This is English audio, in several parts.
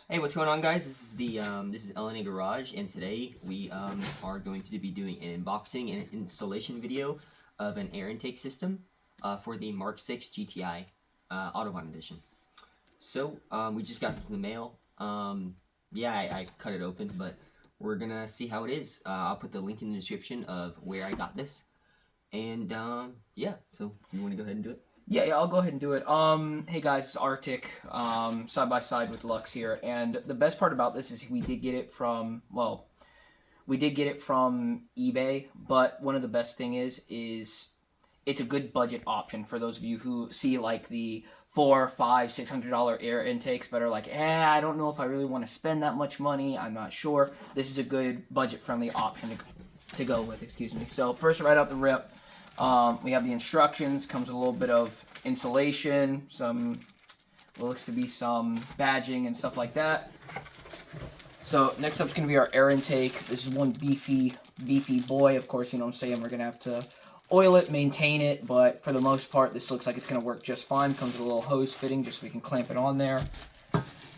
Hey, what's going on, guys? This is LNA Garage, and today we are going to be doing an unboxing and installation video of an air intake system for the Mark 6 GTI Autobahn Edition. So we just got this in the mail. Yeah, I cut it open, but we're gonna see how it is. I'll put the link in the description of where I got this, and yeah. So you want to go ahead and do it? Yeah, I'll go ahead and do it. Hey guys, it's Arctic, side by side with Lux here, and the best part about this is we did get it from, eBay, but one of the best thing is it's a good budget option for those of you who see like the $400, $500, $600 air intakes, but are like, I don't know if I really want to spend that much money. I'm not sure. This is a good budget-friendly option to go with. Excuse me. So first, right out the rip. We have the instructions, comes with a little bit of insulation, some, looks to be some badging and stuff like that. So next up is going to be our air intake. This is one beefy boy. Of course, you know what I'm saying, we're going to have to oil it, maintain it, but for the most part, this looks like it's going to work just fine. Comes with a little hose fitting just so we can clamp it on there.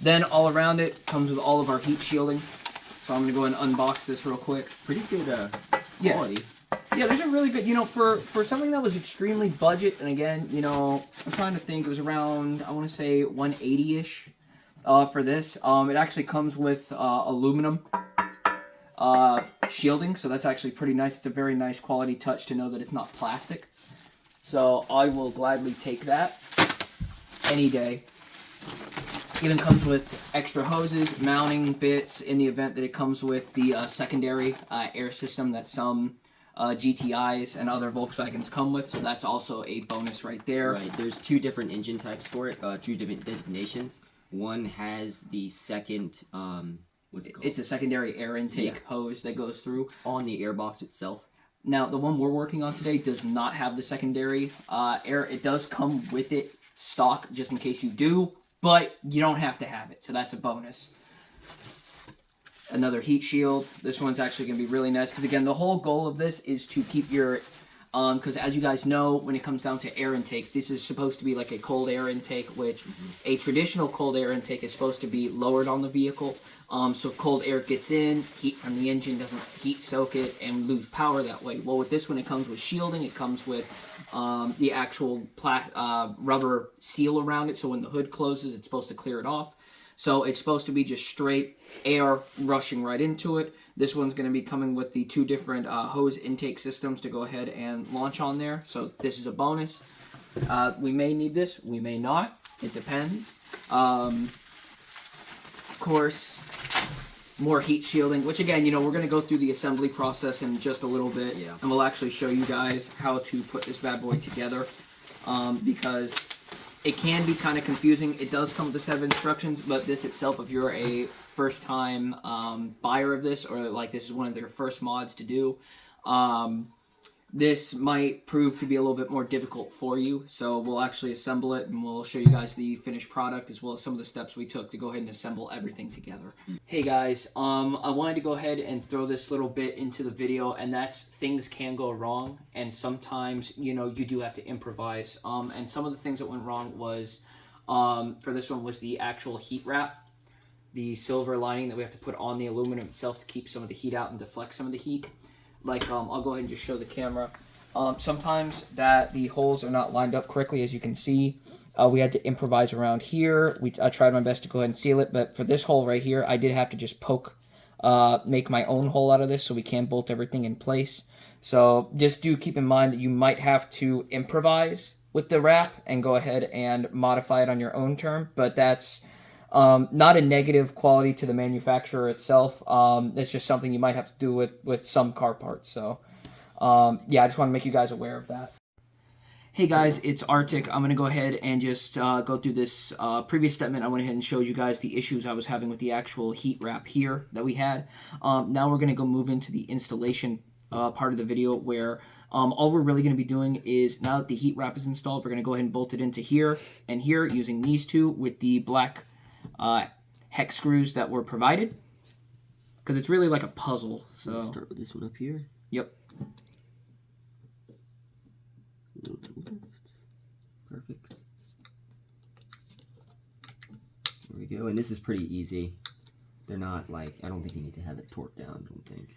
Then all around it comes with all of our heat shielding. So I'm going to go ahead and unbox this real quick. Pretty good quality. Yeah, these are really good. You know, for something that was extremely budget, and again, you know, I'm trying to think, it was around, I want to say 180-ish for this. It actually comes with aluminum shielding, so that's actually pretty nice. It's a very nice quality touch to know that it's not plastic. So I will gladly take that any day. Even comes with extra hoses, mounting bits in the event that it comes with the secondary air system that some GTIs and other Volkswagens come with, so that's also a bonus right there. Right, there's two different engine types for it, two different designations. One has the second, what's it called? It's a secondary air intake hose that goes through. On the airbox itself. Now, the one we're working on today does not have the secondary air. It does come with it stock, just in case you do, but you don't have to have it, so that's a bonus. Another heat shield. This one's actually going to be really nice because, again, the whole goal of this is to keep your, because as you guys know, when it comes down to air intakes, this is supposed to be like a cold air intake, which a traditional cold air intake is supposed to be lowered on the vehicle. So cold air gets in, heat from the engine doesn't heat soak it, and lose power that way. Well, with this one, it comes with shielding. It comes with the actual rubber seal around it, so when the hood closes, it's supposed to clear it off. So it's supposed to be just straight air rushing right into it. This one's going to be coming with the two different hose intake systems to go ahead and launch on there. So this is a bonus. We may need this. We may not. It depends. Of course, more heat shielding, which again, you know, we're going to go through the assembly process in just a little bit. Yeah. And we'll actually show you guys how to put this bad boy together because it can be kind of confusing. It does come with a set of instructions, but this itself, if you're a first-time buyer of this, or like this is one of their first mods to do, this might prove to be a little bit more difficult for you. So we'll actually assemble it, and we'll show you guys the finished product, as well as some of the steps we took to go ahead and assemble everything together. Hey guys, I wanted to go ahead and throw this little bit into the video, and that's things can go wrong, and sometimes, you know, you do have to improvise. And some of the things that went wrong was, for this one, was the actual heat wrap, the silver lining that we have to put on the aluminum itself to keep some of the heat out and deflect some of the heat. Like, I'll go ahead and just show the camera. Sometimes that the holes are not lined up correctly, as you can see. We had to improvise around here. I tried my best to go ahead and seal it, but for this hole right here, I did have to just make my own hole out of this so we can bolt everything in place. So just do keep in mind that you might have to improvise with the wrap and go ahead and modify it on your own term, but that's not a negative quality to the manufacturer itself. It's just something you might have to do with some car parts. So, yeah, I just want to make you guys aware of that. Hey guys, it's Arctic. I'm going to go ahead and just go through this previous statement. I went ahead and showed you guys the issues I was having with the actual heat wrap here that we had. Now we're going to go move into the installation part of the video, where all we're really going to be doing is, now that the heat wrap is installed, we're going to go ahead and bolt it into here and here using these two with the black hex screws that were provided, because it's really like a puzzle. So let's start with this one up here. Yep. A little to the left. Perfect. There we go, and this is pretty easy. They're not like, I don't think you need to have it torqued down, I don't think.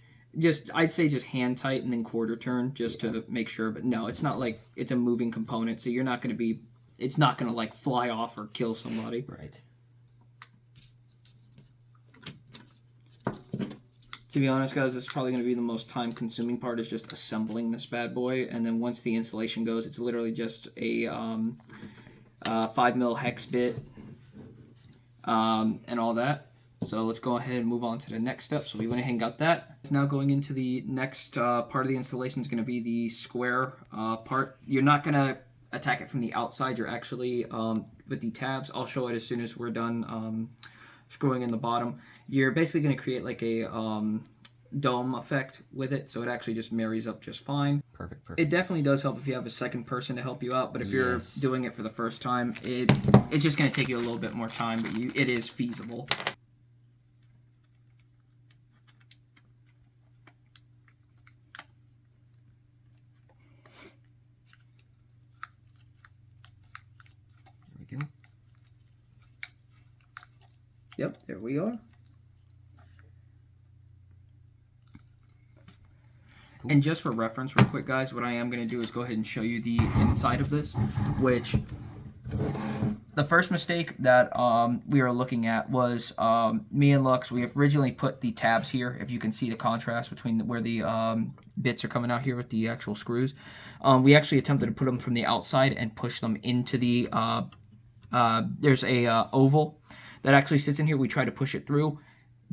I'd say just hand tight and then quarter turn just to make sure. But no, it's not like it's a moving component, so you're not going to be, it's not going to like fly off or kill somebody. Right. To be honest, guys, this is probably going to be the most time-consuming part, is just assembling this bad boy. And then once the installation goes, it's literally just a 5mm hex bit and all that. So let's go ahead and move on to the next step. So we went ahead and got that. It's now going into the next part of the installation is going to be the square part. You're not going to attack it from the outside. You're actually, with the tabs, I'll show it as soon as we're done screwing in the bottom. You're basically going to create like a dome effect with it, so it actually just marries up just fine. Perfect, perfect. It definitely does help if you have a second person to help you out, but if you're doing it for the first time, it's just going to take you a little bit more time, but it is feasible. There we go. Yep, there we are. And just for reference, real quick, guys, what I am going to do is go ahead and show you the inside of this, which the first mistake that we were looking at was me and Lux, we have originally put the tabs here, if you can see the contrast between where the bits are coming out here with the actual screws. We actually attempted to put them from the outside and push them into the, there's a oval that actually sits in here. We try to push it through.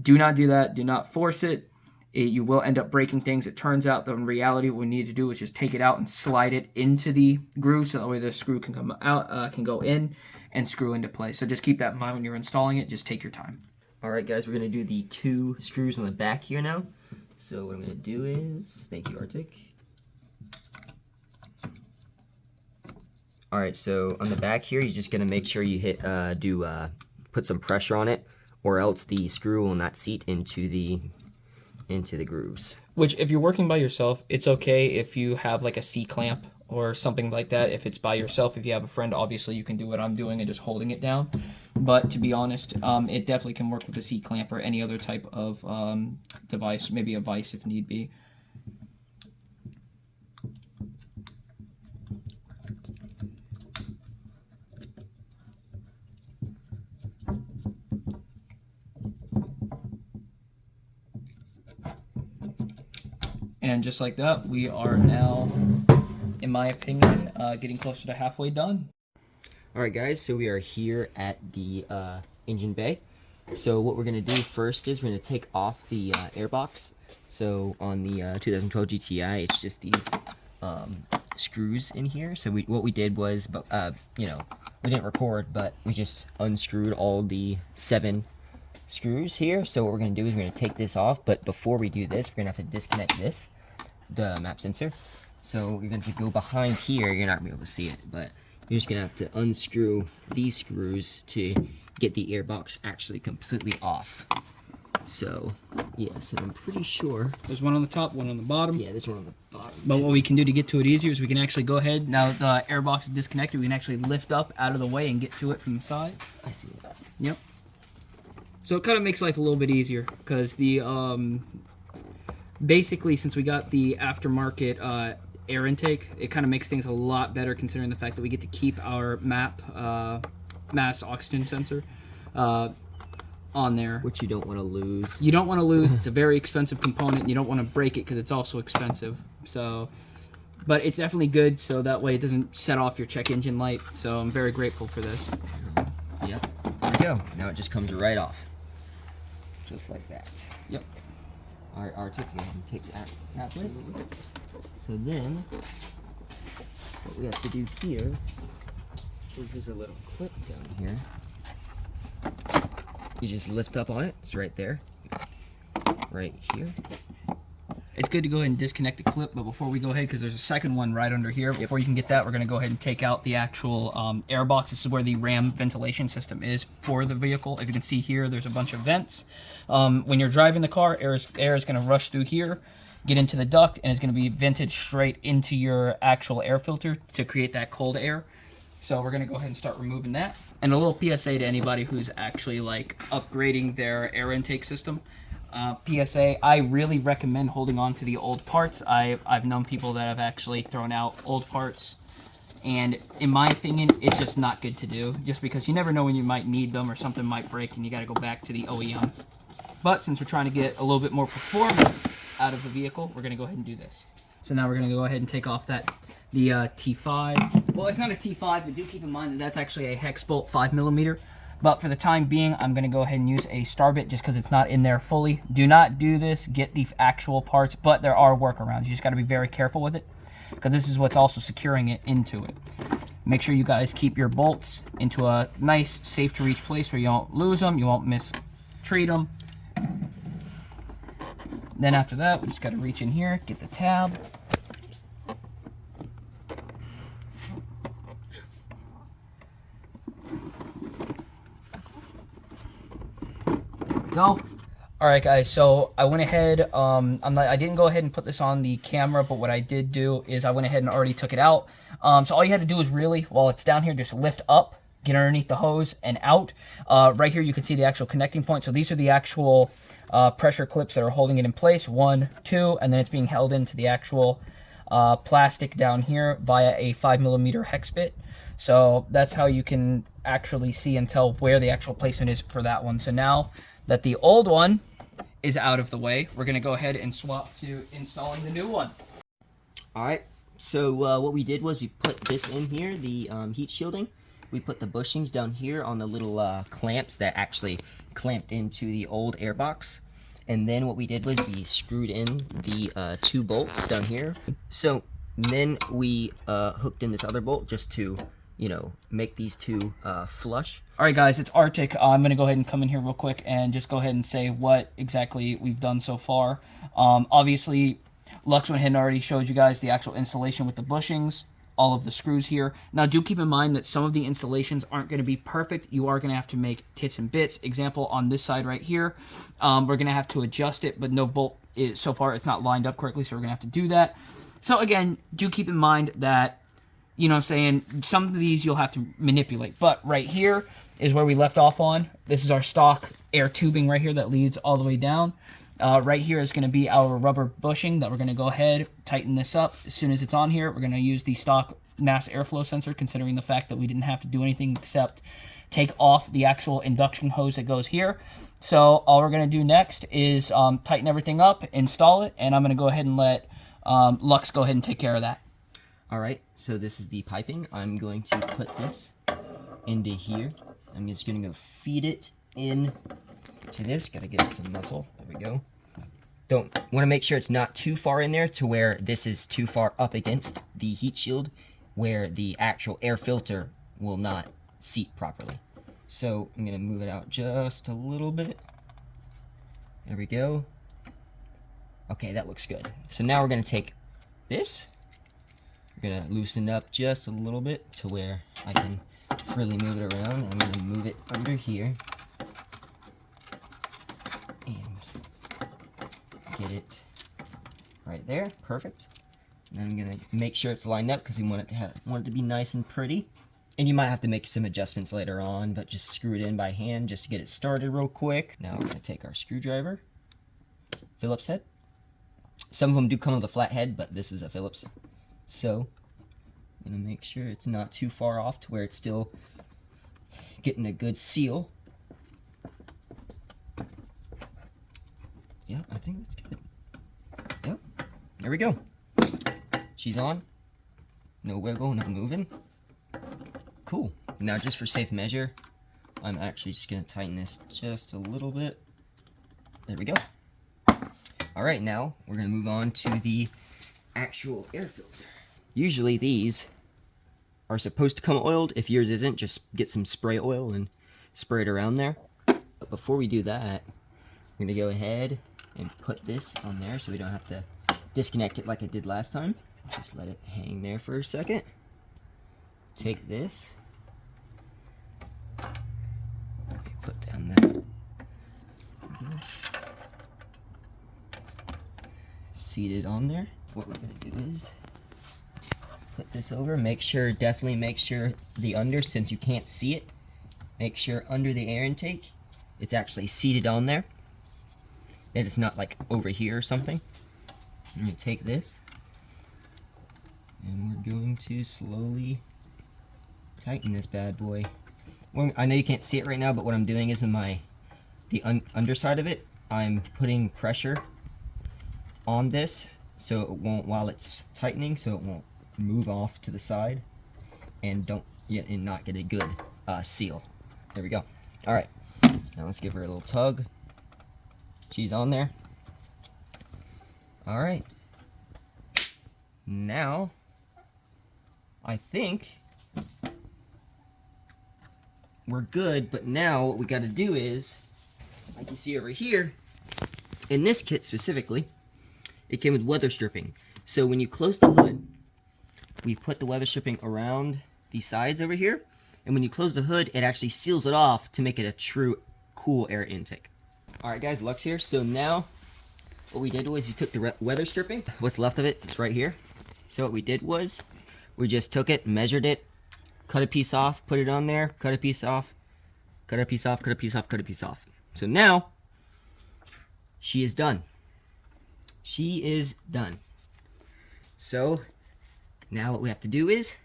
Do not do that. Do not force it. You will end up breaking things. It turns out that in reality what we need to do is just take it out and slide it into the groove, so that way the screw can come out, can go in and screw into place. So just keep that in mind when you're installing it. Just take your time. Alright guys, we're going to do the 2 screws on the back here now. So what I'm going to do is, thank you Arctic. Alright, so on the back here, you're just going to make sure you hit, put some pressure on it, or else the screw will not seat into the grooves. Which, if you're working by yourself, it's okay if you have like a C-clamp or something like that. If it's by yourself, if you have a friend, obviously you can do what I'm doing and just holding it down. But to be honest, it definitely can work with a C-clamp or any other type of device, maybe a vise if need be. And just like that, we are now, in my opinion, getting closer to halfway done. Alright guys, so we are here at the engine bay. So what we're going to do first is we're going to take off the airbox. So on the 2012 GTI, it's just these screws in here. So what we did was, you know, we didn't record, but we just unscrewed all the 7 screws here. So what we're going to do is we're going to take this off, but before we do this, we're going to have to disconnect this, the map sensor. So you're going to go behind here. You're not going to be able to see it, but you're just going to have to unscrew these screws to get the airbox actually completely off. So, yes, I'm pretty sure. There's one on the top, one on the bottom. Yeah, there's one on the bottom. But what we can do to get to it easier is we can actually go ahead, now the airbox is disconnected, we can actually lift up out of the way and get to it from the side. I see it. Yep. So it kind of makes life a little bit easier, because the, basically, since we got the aftermarket air intake, it kind of makes things a lot better, considering the fact that we get to keep our mass oxygen sensor on there. Which you don't want to lose. You don't want to lose. It's a very expensive component. You don't want to break it because it's also expensive. So, but it's definitely good, so that way it doesn't set off your check engine light. So I'm very grateful for this. Yep. There we go. Now it just comes right off. Just like that. Yep. Alright, Arctic, go ahead and take that way. So then, what we have to do here is there's a little clip down here. You just lift up on it. It's right there. Right here. It's good to go ahead and disconnect the clip, but before we go ahead, because there's a second one right under here, before you can get that, we're going to go ahead and take out the actual airbox. This is where the RAM ventilation system is for the vehicle. If you can see here, there's a bunch of vents. When you're driving the car, air is going to rush through here, get into the duct, and it's going to be vented straight into your actual air filter to create that cold air. So we're going to go ahead and start removing that. And a little PSA to anybody who's actually like upgrading their air intake system. PSA, I really recommend holding on to the old parts. I've known people that have actually thrown out old parts, and in my opinion, it's just not good to do, just because you never know when you might need them or something might break and you got to go back to the OEM. But since we're trying to get a little bit more performance out of the vehicle, we're going to go ahead and do this. So now we're going to go ahead and take off the T5. Well, it's not a T5, but do keep in mind that that's actually a hex bolt 5mm. But for the time being, I'm going to go ahead and use a star bit just because it's not in there fully. Do not do this. Get the actual parts, but there are workarounds. You just got to be very careful with it because this is what's also securing it into it. Make sure you guys keep your bolts into a nice, safe-to-reach place where you won't lose them, you won't mistreat them. Then after that, we just got to reach in here, get the tab. Go. All right, guys. So I went ahead. I didn't go ahead and put this on the camera, but what I did do is I went ahead and already took it out. So all you had to do is really, while it's down here, just lift up, get underneath the hose, and out. Right here, you can see the actual connecting point. So these are the actual pressure clips that are holding it in place. 1, 2, and then it's being held into the actual plastic down here via a 5mm hex bit. So that's how you can actually see and tell where the actual placement is for that one. So now that the old one is out of the way, we're going to go ahead and swap to installing the new one. Alright, so what we did was we put this in here, the heat shielding. We put the bushings down here on the little clamps that actually clamped into the old airbox. And then what we did was we screwed in the 2 bolts down here. So then we hooked in this other bolt just to, you know, make these 2 flush. All right, guys, it's Arctic. I'm going to go ahead and come in here real quick and just go ahead and say what exactly we've done so far. Obviously, Lux went ahead and already showed you guys the actual installation with the bushings, all of the screws here. Now, do keep in mind that some of the installations aren't going to be perfect. You are going to have to make tits and bits. Example, on this side right here, we're going to have to adjust it, but no bolt is, so far it's not lined up correctly, so we're going to have to do that. So, again, do keep in mind that, you know what I'm saying, some of these you'll have to manipulate. But right here is where we left off on. This is our stock air tubing right here that leads all the way down. Right here is going to be our rubber bushing that we're going to go ahead, tighten this up. As soon as it's on here, we're going to use the stock mass airflow sensor, considering the fact that we didn't have to do anything except take off the actual induction hose that goes here. So all we're going to do next is tighten everything up, install it, and I'm going to go ahead and let Lux go ahead and take care of that. Alright, so this is the piping. I'm going to put this into here. I'm just going to go feed it in to this. Gotta get some muscle. There we go. Want to make sure it's not too far in there to where this is too far up against the heat shield where the actual air filter will not seat properly. So I'm going to move it out just a little bit. There we go. Okay, that looks good. So now we're going to take this. We're going to loosen it up just a little bit to where I can really move it around. I'm going to move it under here and get it right there. Perfect. And I'm going to make sure it's lined up because we want it to be nice and pretty. And you might have to make some adjustments later on, but just screw it in by hand just to get it started real quick. Now we're going to take our screwdriver, Phillips head. Some of them do come with a flat head, but this is a Phillips. So I'm going to make sure it's not too far off to where it's still getting a good seal. Yep, I think that's good. Yep, there we go. She's on. No wiggle, no moving. Cool. Now just for safe measure, I'm actually just going to tighten this just a little bit. There we go. Alright, now we're going to move on to the actual air filter. Usually these are supposed to come oiled. If yours isn't, just get some spray oil and spray it around there. But before we do that, we're going to go ahead and put this on there so we don't have to disconnect it like I did last time. Just let it hang there for a second. Take this, put down that, seat it on there. What we're going to do is put this over, definitely make sure the under, since you can't see it, make sure under the air intake it's actually seated on there, that it's not like over here or something. I'm going to take this and we're going to slowly tighten this bad boy. Well, I know you can't see it right now, but what I'm doing is in the underside of it, I'm putting pressure on this so it won't, while it's tightening, so it won't move off to the side and not get a good seal. There we go. All right, now let's give her a little tug. She's on there. All right. Now, I think we're good, but now what we got to do is, like you see over here, in this kit specifically, it came with weather stripping. So when you close the hood, we put the weather stripping around the sides over here, and when you close the hood, it actually seals it off to make it a true cool air intake. All right, guys, Lux here. So now, what we did was we took the weather stripping. What's left of it is right here. So what we did was, we just took it, measured it, cut a piece off, put it on there, cut a piece off, cut a piece off, cut a piece off, cut a piece off. So now, she is done. She is done. So, now what we have to do is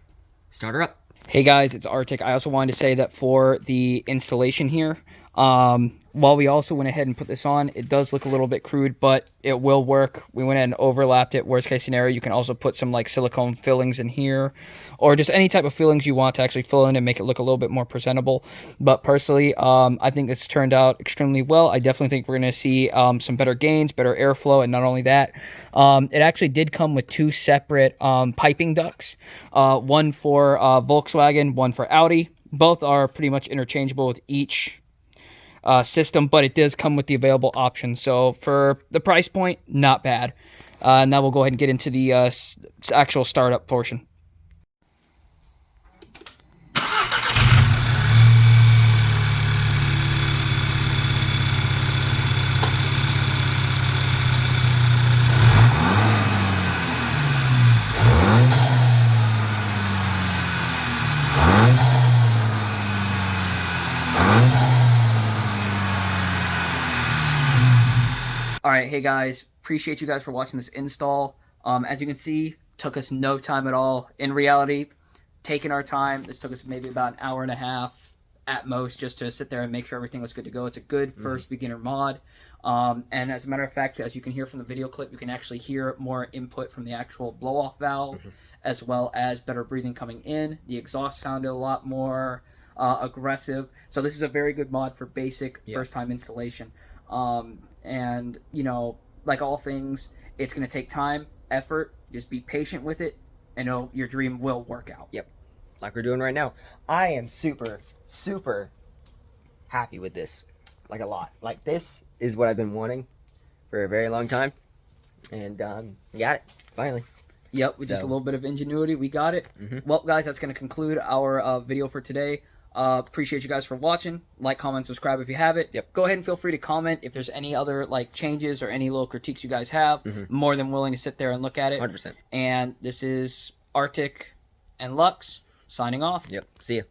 start her up. Hey guys, it's Arctic. I also wanted to say that for the installation here, while we also went ahead and put this on, it does look a little bit crude, but it will work. We went ahead and overlapped it. Worst case scenario, you can also put some like silicone fillings in here, or just any type of fillings you want to actually fill in and make it look a little bit more presentable. But personally, I think this turned out extremely well. I definitely think we're going to see some better gains, better airflow, and not only that, it actually did come with two separate piping ducts, one for Volkswagen, one for Audi. Both are pretty much interchangeable with each system, but it does come with the available options. So for the price point, not bad. Now we'll go ahead and get into the actual startup portion. All right, hey guys, appreciate you guys for watching this install. As you can see, took us no time at all. In reality, taking our time, this took us maybe about an hour and a half at most just to sit there and make sure everything was good to go. It's a good first beginner mod. And as a matter of fact, as you can hear from the video clip, you can actually hear more input from the actual blow-off valve, as well as better breathing coming in. The exhaust sounded a lot more aggressive. So this is a very good mod for basic first-time installation. And, you know, like all things, it's going to take time, effort. Just be patient with it, and your dream will work out. Yep, like we're doing right now. I am super, super happy with this. Like a lot. Like this is what I've been wanting for a very long time. And got it, finally. Yep, with just a little bit of ingenuity, we got it. Well, guys, that's going to conclude our video for today. Appreciate you guys for watching. Like, comment, subscribe if you have it. Yep. Go ahead and feel free to comment if there's any other like changes or any little critiques you guys have. More than willing to sit there and look at it. 100%. And this is Arctic and Lux signing off. Yep. See ya.